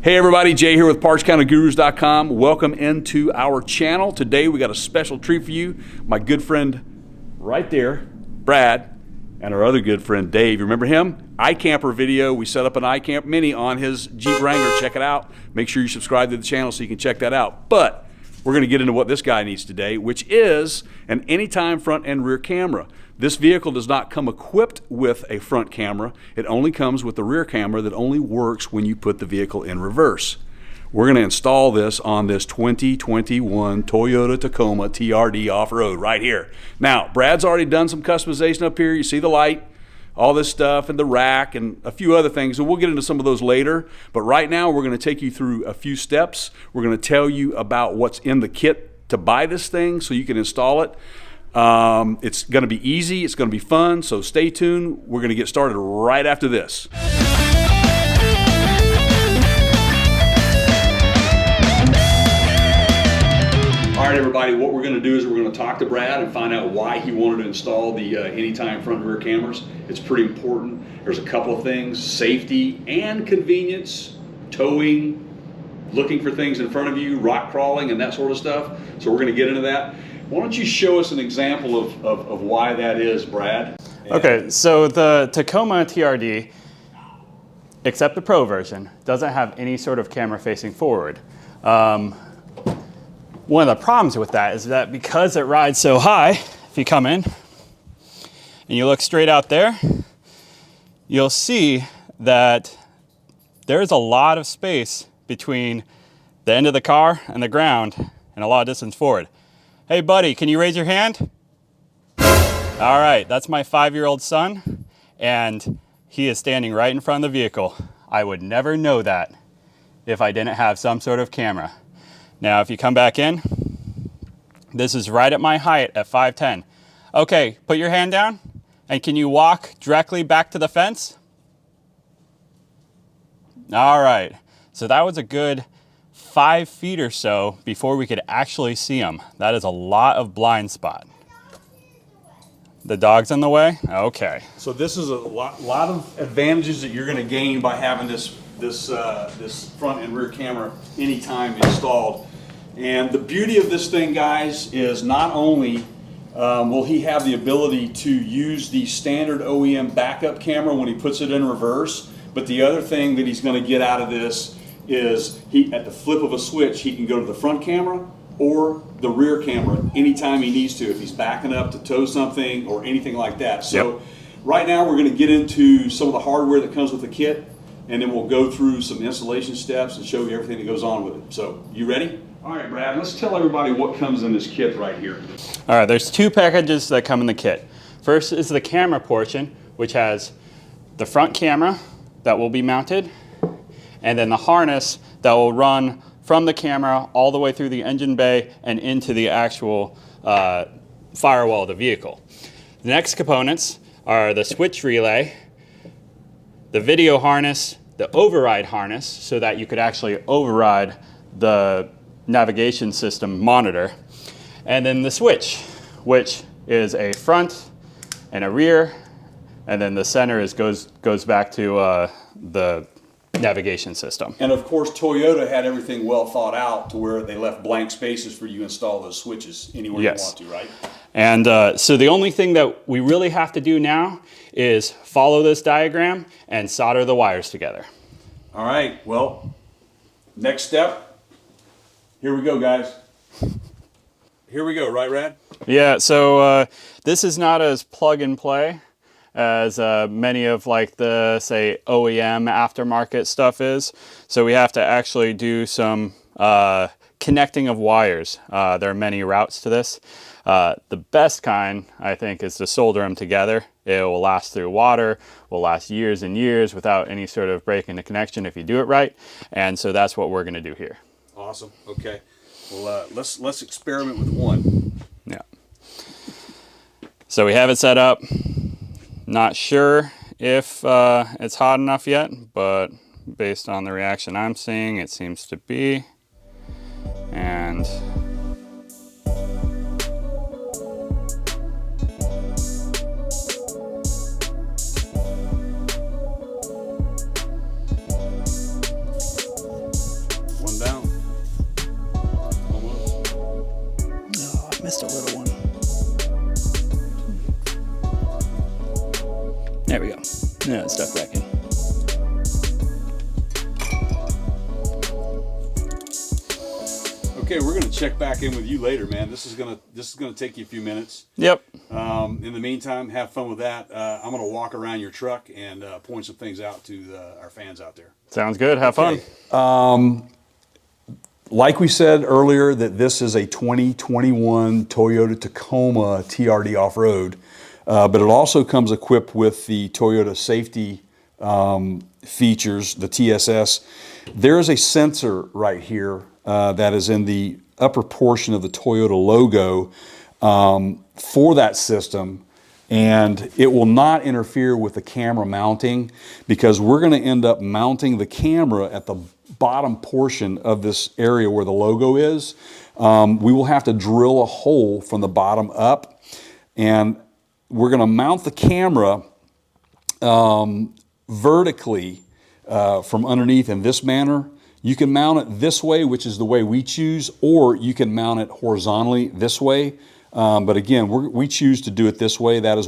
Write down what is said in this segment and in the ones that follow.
Hey everybody, Jay here with PartsCounterGurus.com. Welcome into our channel. Today we got a special treat for you. My good friend right there, Brad, and our other good friend Dave. You remember him? iCamper video. We set up an iCamp Mini on his Jeep Wrangler. Check it out. Make sure you subscribe to the channel so you can check that out. But we're going to get into what this guy needs today, which is an anytime front and rear camera. This vehicle does not come equipped with a front camera. It only comes with the rear camera that only works when you put the vehicle in reverse. We're going to install this on this 2021 Toyota Tacoma TRD off-road right here. Now, Brad's already done some customization up here. You see the light, all this stuff, and the rack, and a few other things. And we'll get into some of those later. But right now, we're going to take you through a few steps. We're going to tell you about what's in the kit to buy this thing so you can install it. It's going to be easy. It's going to be fun. So stay tuned. We're going to get started right after this. All right, everybody, what we're going to do is we're going to talk to Brad and find out why he wanted to install the anytime front and rear cameras. It's pretty important. There's a couple of things: safety and convenience, towing, looking for things in front of you, rock crawling, and that sort of stuff. So we're going to get into that. Why don't you show us an example of why that is, Brad? Okay, so the Tacoma TRD, except the Pro version, doesn't have any sort of camera facing forward. One of the problems with that is that because it rides so high, if you come in and you look straight out there, you'll see that there's a lot of space between the end of the car and the ground and a lot of distance forward. Hey buddy, can you raise your hand? All right, that's my 5-year-old son, and he is standing right in front of the vehicle. I would never know that if I didn't have some sort of camera. Now, if you come back in, this is right at my height at 5'10". Okay, put your hand down, and can you walk directly back to the fence? All right, so that was a good 5 feet or so before we could actually see him. That is a lot of blind spot. The dog's in the way? Okay. So this is a lot of advantages that you're going to gain by having this front and rear camera anytime installed. And the beauty of this thing, guys, is not only will he have the ability to use the standard OEM backup camera when he puts it in reverse, but the other thing that he's going to get out of this is at the flip of a switch, he can go to the front camera or the rear camera anytime he needs to, if he's backing up to tow something or anything like that. So right now we're going to get into some of the hardware that comes with the kit, and then we'll go through some installation steps and show you everything that goes on with it. So, you ready? All right, Brad, let's tell everybody what comes in this kit right here. All right, there's 2 packages that come in the kit. First is the camera portion, which has the front camera that will be mounted, and then the harness that will run from the camera all the way through the engine bay and into the actual firewall of the vehicle. The next components are the switch relay, the video harness, the override harness, so that you could actually override the navigation system monitor, and then the switch, which is a front and a rear, and then the center goes back to the navigation system. And of course, Toyota had everything well thought out to where they left blank spaces for you to install those switches anywhere you want to, right? And so the only thing that we really have to do now is follow this diagram and solder the wires together. All right, well, next step. Here we go, guys. Here we go, right, Rad? Yeah, so this is not as plug and play as many of like the, say, OEM aftermarket stuff is. So we have to actually do some connecting of wires. There are many routes to this. The best kind, I think, is to solder them together. It will last through water, will last years and years without any sort of break in the connection if you do it right. And so that's what we're going to do here. Awesome. Okay. Well, let's experiment with one. Yeah. So we have it set up. Not sure if it's hot enough yet, but based on the reaction I'm seeing, it seems to be. And Yeah, it's stuck back in. Okay, we're gonna check back in with you later, man. This is gonna take you a few minutes. Yep. In the meantime, have fun with that. I'm gonna walk around your truck and point some things out to our fans out there. Sounds good. Have fun. Like we said earlier, that this is a 2021 Toyota Tacoma TRD off-road, but it also comes equipped with the Toyota safety features, the TSS. There is a sensor right here that is in the upper portion of the Toyota logo for that system, and it will not interfere with the camera mounting, because we're going to end up mounting the camera at the bottom portion of this area where the logo is. We will have to drill a hole from the bottom up, and we're going to mount the camera vertically from underneath in this manner. You can mount it this way, which is the way we choose, or you can mount it horizontally this way. But again, we choose to do it this way. That is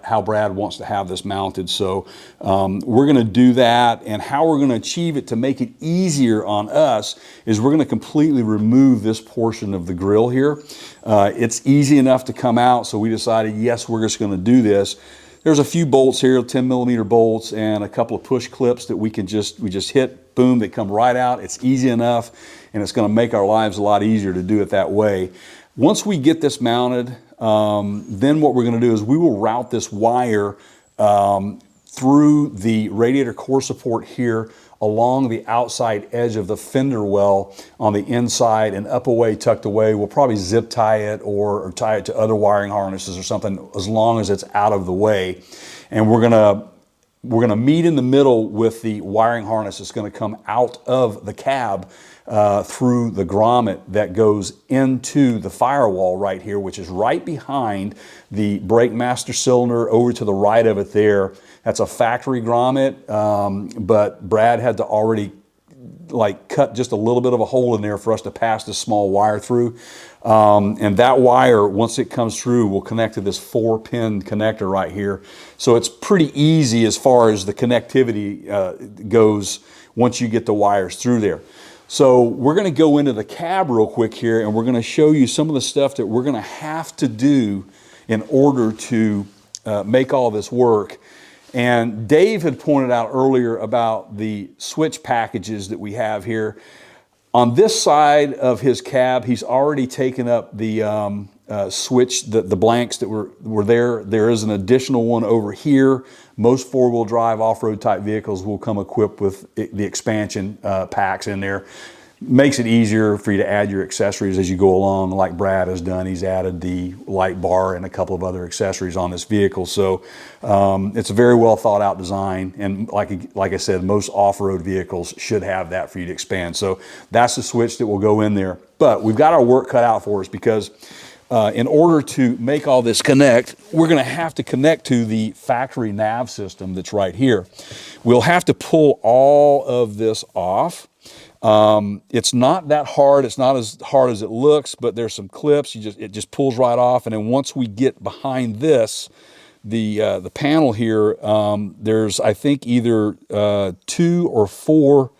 how Brad wants to have this mounted. So we're going to do that, and how we're going to achieve it to make it easier on us is we're going to completely remove this portion of the grill here. It's easy enough to come out, so we decided, yes, we're just going to do this. There's a few bolts here, 10mm bolts, and a couple of push clips that we just hit, boom, they come right out. It's easy enough, and it's going to make our lives a lot easier to do it that way. Once we get this mounted, then what we're going to do is we will route this wire through the radiator core support here along the outside edge of the fender well on the inside and up away, tucked away. We'll probably zip tie it or tie it to other wiring harnesses or something, as long as it's out of the way. And we're gonna meet in the middle with the wiring harness that's going to come out of the cab through the grommet that goes into the firewall right here, which is right behind the brake master cylinder. Over to the right of it there, that's a factory grommet, but Brad had to already cut just a little bit of a hole in there for us to pass this small wire through. And that wire, once it comes through, will connect to this 4-pin connector right here. So it's pretty easy as far as the connectivity goes once you get the wires through there. So we're going to go into the cab real quick here, and we're going to show you some of the stuff that we're going to have to do in order to make all this work. And Dave had pointed out earlier about the switch packages that we have here. On this side of his cab, he's already taken up the switch, the blanks that were there. There is an additional one over here. Most four-wheel drive off-road type vehicles will come equipped with the expansion packs in there. Makes it easier for you to add your accessories as you go along, like Brad has done. He's added the light bar and a couple of other accessories on this vehicle. So it's a very well thought out design, and like I said, most off-road vehicles should have that for you to expand. So that's the switch that will go in there. But we've got our work cut out for us, because in order to make all this connect, we're going to have to connect to the factory nav system that's right here. We'll have to pull all of this off. It's not that hard. It's not as hard as it looks, but there's some clips. It just pulls right off. And then once we get behind this, the panel here, there's, I think, either 2 or 4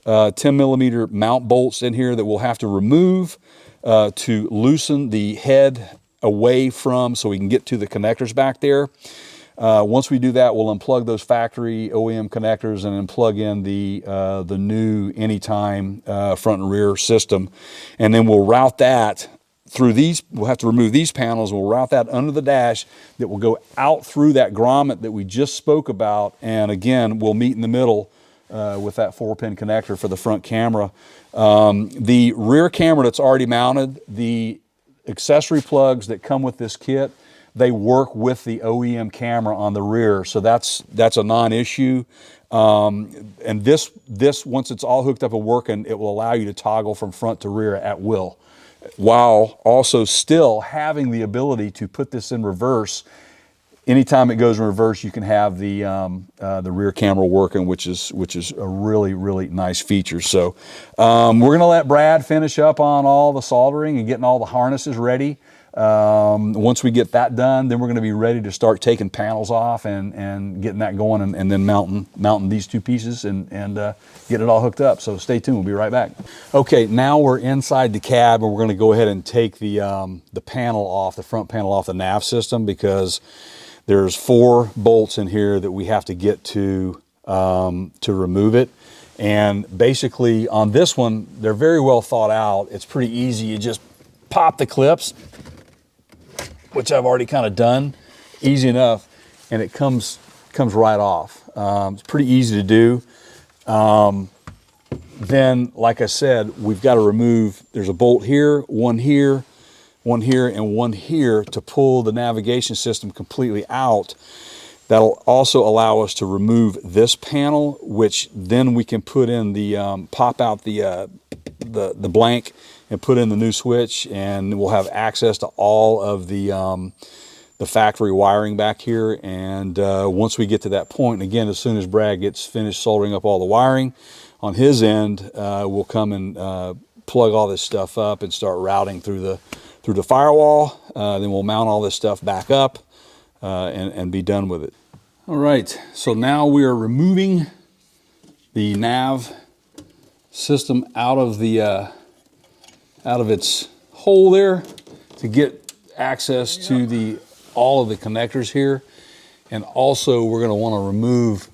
10mm mount bolts in here that we'll have to remove to loosen the head away from, so we can get to the connectors back there. Once we do that, we'll unplug those factory OEM connectors and then plug in the new Anytime front and rear system. And then we'll route that through these. We'll have to remove these panels. We'll route that under the dash that will go out through that grommet that we just spoke about. And again, we'll meet in the middle with that 4-pin connector for the front camera. The rear camera that's already mounted, the accessory plugs that come with this kit, they work with the OEM camera on the rear, so that's a non-issue. And this, once it's all hooked up and working, it will allow you to toggle from front to rear at will, while also still having the ability to put this in reverse. Anytime it goes in reverse, you can have the rear camera working, which is a really nice feature. So we're going to let Brad finish up on all the soldering and getting all the harnesses ready. Once we get that done, then we're going to be ready to start taking panels off and getting that going, and then mounting these two pieces and get it all hooked up. So stay tuned. We'll be right back. Okay, now we're inside the cab, and we're going to go ahead and take the panel off, the front panel off the nav system, because there's 4 bolts in here that we have to get to remove it. And basically on this one, they're very well thought out. It's pretty easy. You just pop the clips, which I've already kind of done, easy enough, and it comes right off. It's pretty easy to do. Then, like I said, we've got to remove, there's a bolt here, one here, one here, and one here to pull the navigation system completely out. That'll also allow us to remove this panel, which then we can put in the, pop out the blank and put in the new switch, and we'll have access to all of the factory wiring back here. And once we get to that point, and again, as soon as Brad gets finished soldering up all the wiring on his end, we'll come and plug all this stuff up and start routing through the firewall. Then we'll mount all this stuff back up and be done with it. All right, so now we are removing the nav system out of its hole there to get access to all of the connectors here. And also we're going to want to remove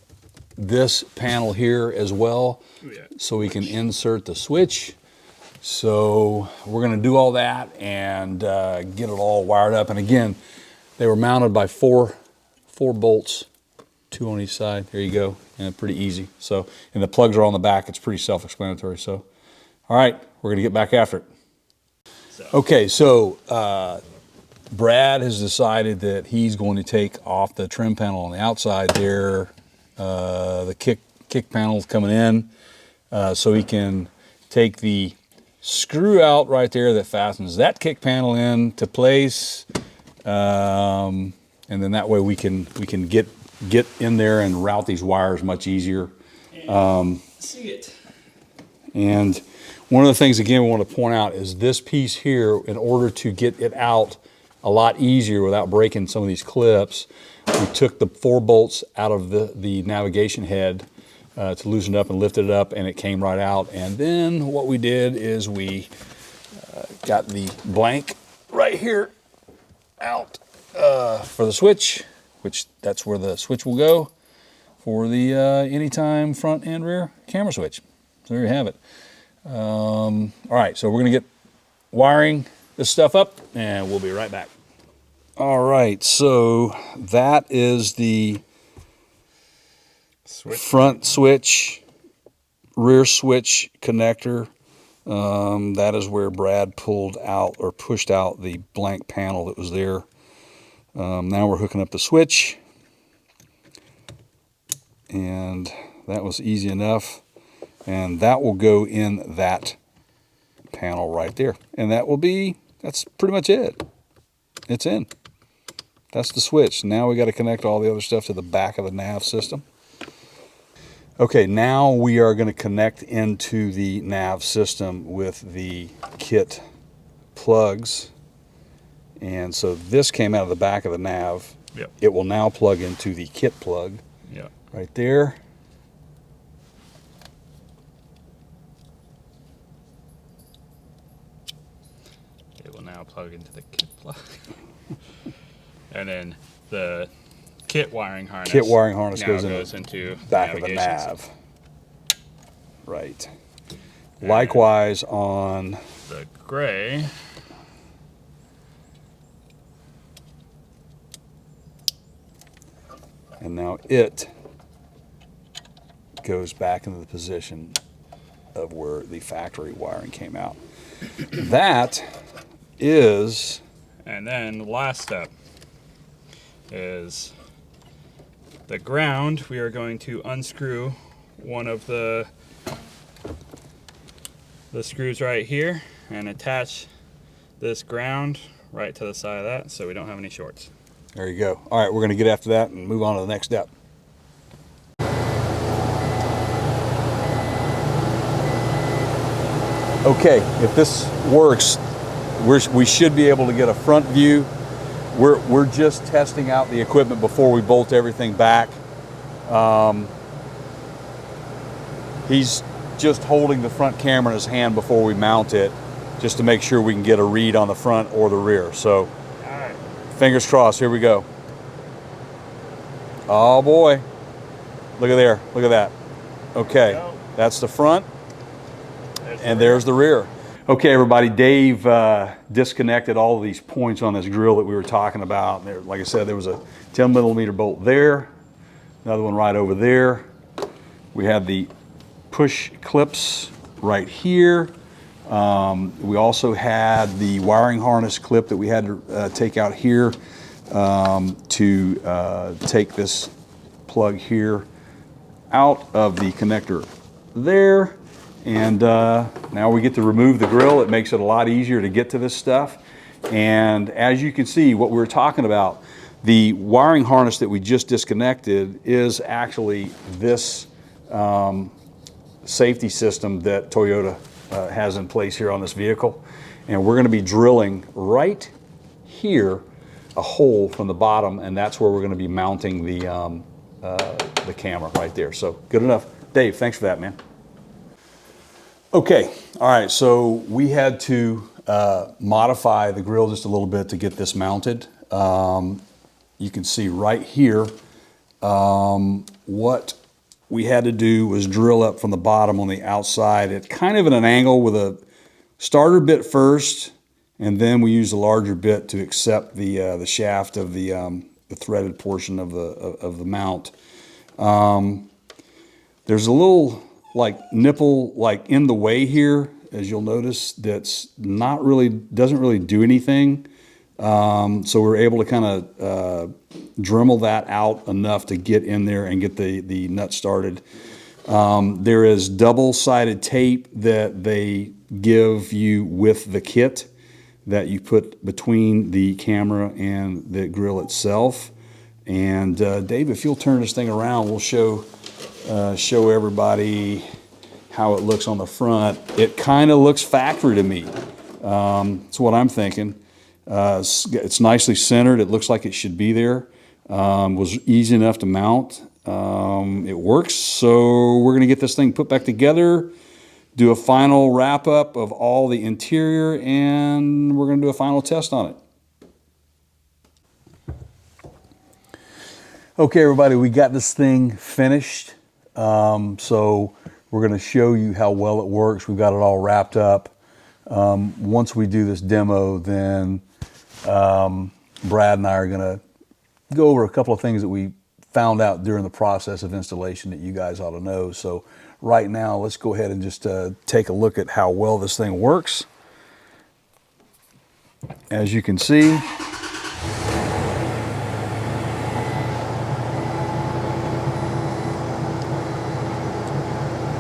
this panel here as well, so we can insert the switch. So we're going to do all that and get it all wired up. And again, they were mounted by four bolts, 2 on each side. There you go, and pretty easy. So, and the plugs are on the back. It's pretty self-explanatory. So, all right, we're going to get back after it. Okay, so Brad has decided that he's going to take off the trim panel on the outside there. The kick panel's coming in, so he can take the screw out right there that fastens that kick panel into place, and then that way we can get in there and route these wires much easier. See it. And one of the things, again, we want to point out is this piece here, in order to get it out a lot easier without breaking some of these clips, we took the 4 bolts out of the navigation head to loosen it up and lifted it up, and it came right out. And then what we did is we got the blank right here out for the switch, which that's where the switch will go for the anytime front and rear camera switch. So there you have it. All right, so we're going to get wiring this stuff up, and we'll be right back. All right, so that is the front switch, rear switch connector. That is where Brad pulled out or pushed out the blank panel that was there. Now we're hooking up the switch, and that was easy enough. And that will go in that panel right there. And that's pretty much it. It's in. That's the switch. Now we got to connect all the other stuff to the back of the nav system. Okay, now we are going to connect into the nav system with the kit plugs. And so this came out of the back of the nav. Yep. It will now plug into the kit plug. Yep. Right there. It will now plug into the kit plug. And then the kit wiring harness. Kit wiring harness now goes into back of the nav. system. Right. Likewise on The gray. and now it goes back into the position of where the factory wiring came out. That is, And then the last step is the ground. We are going to unscrew one of the screws right here and attach this ground right to the side of that so we don't have any shorts. there you go. All right, we're going to get after that and move on to the next step. Okay, if this works, we should be able to get a front view. We're just testing out the equipment before we bolt everything back. He's just holding the front camera in his hand before we mount it, just to make sure we can get a read on the front or the rear. So, All right. fingers crossed, here we go. Oh boy, look at there, look at that. Okay, that's the front, and there's the rear. Okay, everybody, Dave disconnected all of these points on this grill that we were talking about. There, like I said, there was a 10mm bolt there, another one right over there. We had the push clips right here. We also had the wiring harness clip that we had to take out here to take this plug here out of the connector there. And now we get to remove the grill. It makes it a lot easier to get to this stuff. And as you can see, what we were talking about, the wiring harness that we just disconnected is actually this safety system that Toyota has in place here on this vehicle. And we're going to be drilling right here a hole from the bottom, and that's where we're going to be mounting the camera right there. So good enough. Dave, thanks for that, man. Okay, all right, so we had to modify the grill just a little bit to get this mounted. You can see right here what we had to do was drill up from the bottom on the outside at kind of at an angle with a starter bit first, and then we used a larger bit to accept the shaft of the threaded portion of the mount. There's a little nipple in the way here, as you'll notice, that's not really, doesn't really do anything. So we're able to kind of Dremel that out enough to get in there and get the nut started. There is double-sided tape that they give you with the kit that you put between the camera and the grill itself. And Dave, if you'll turn this thing around, we'll show everybody how it looks on the front. It kind of looks factory to me. That's what I'm thinking. It's nicely centered. It looks like it should be there. Was easy enough to mount. It works. So we're going to get this thing put back together, do a final wrap up of all the interior, and we're going to do a final test on it. Okay, everybody, we got this thing finished. So we're going to show you how well it works. We've got it all wrapped up. Once we do this demo, then Brad and I are going to go over a couple of things that we found out during the process of installation that you guys ought to know. So right now, let's go ahead and just take a look at how well this thing works. As you can see,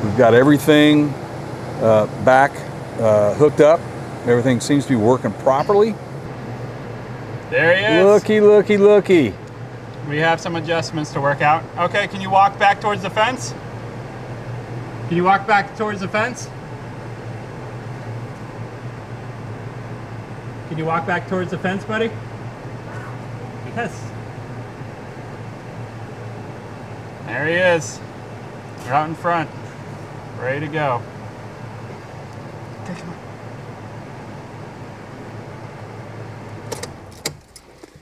we've got everything back hooked up. Everything seems to be working properly. There he is. Looky, looky, looky. We have some adjustments to work out. Okay, can you walk back towards the fence? Can you walk back towards the fence? Can you walk back towards the fence, buddy? Yes. There he is. You're out in front. Ready to go. Okay, come on.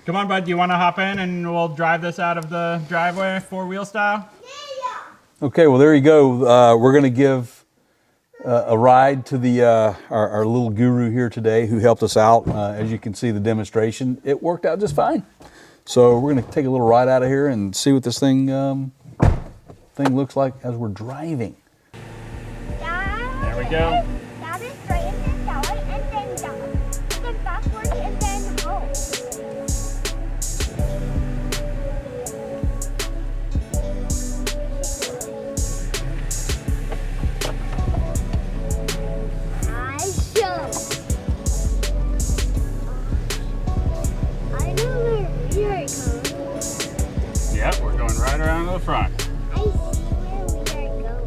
Come on, bud. Do you want to hop in and we'll drive this out of the driveway, four-wheel style? Yeah. Okay, well, there you go. We're going to give a ride to the our little guru here today who helped us out. As you can see, the demonstration, it worked out just fine. So we're going to take a little ride out of here and see what this thing looks like as we're driving. There we go. That is straight and then down and then down. And then backwards and then home. I know where it goes. Yep, we're going right around to the front. I see where we are going.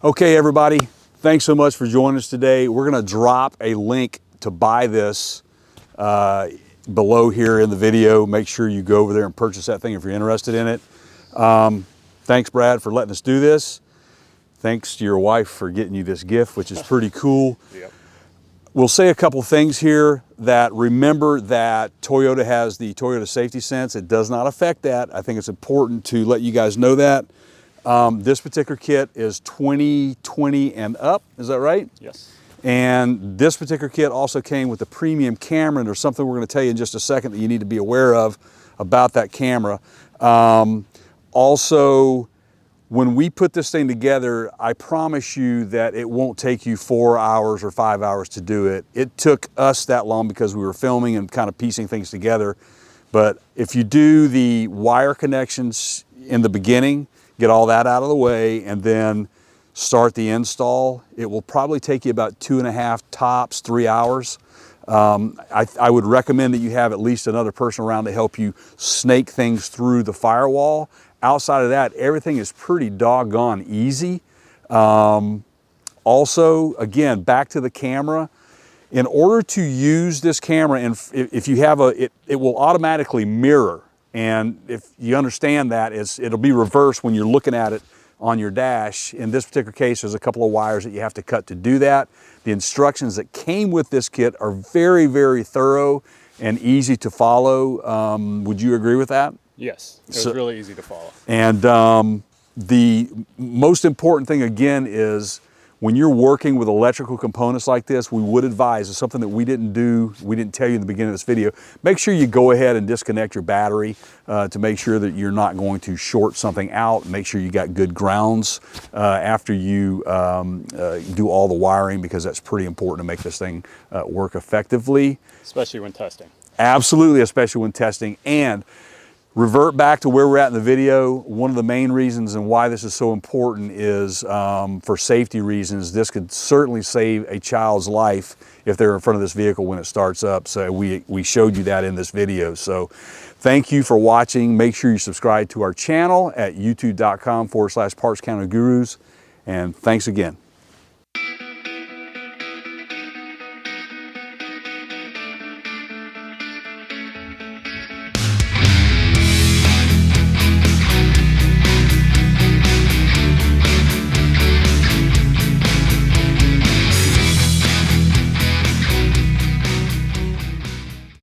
Okay, everybody, thanks so much for joining us today. We're going to drop a link to buy this below here in the video. Make sure you go over there and purchase that thing if you're interested in it. Thanks, Brad, for letting us do this. Thanks to your wife for getting you this gift, which is pretty cool. Yep. We'll say a couple things here that remember that Toyota has the Toyota Safety Sense. It does not affect that. I think it's important to let you guys know that. This particular kit is 2020 and up, is that right? Yes. And this particular kit also came with the premium camera, and there's something we're going to tell you in just a second that you need to be aware of about that camera. Also, when we put this thing together, I promise you that it won't take you 4 hours or 5 hours to do it. It took us that long because we were filming and kind of piecing things together. But if you do the wire connections in the beginning, get all that out of the way, and then start the install, it will probably take you about 2.5 tops, 3 hours. I would recommend that you have at least another person around to help you snake things through the firewall. Outside of that, everything is pretty doggone easy. Also, again, back to the camera. In order to use this camera, and if you have it will automatically mirror. And if you understand that, it'll be reversed when you're looking at it on your dash. In this particular case, there's a couple of wires that you have to cut to do that. The instructions that came with this kit are very, very thorough and easy to follow. Would you agree with that? Yes, it was really easy to follow. And the most important thing, again, is when you're working with electrical components like this, we would advise, it's something that we didn't tell you in the beginning of this video, make sure you go ahead and disconnect your battery to make sure that you're not going to short something out. Make sure you got good grounds after you do all the wiring, because that's pretty important to make this thing work effectively. Especially when testing. Absolutely, especially when testing. And revert back to where we're at in the video. One of the main reasons and why this is so important is for safety reasons. This could certainly save a child's life if they're in front of this vehicle when it starts up. So we showed you that in this video. So thank you for watching. Make sure you subscribe to our channel at youtube.com/partscountergurus. And thanks again.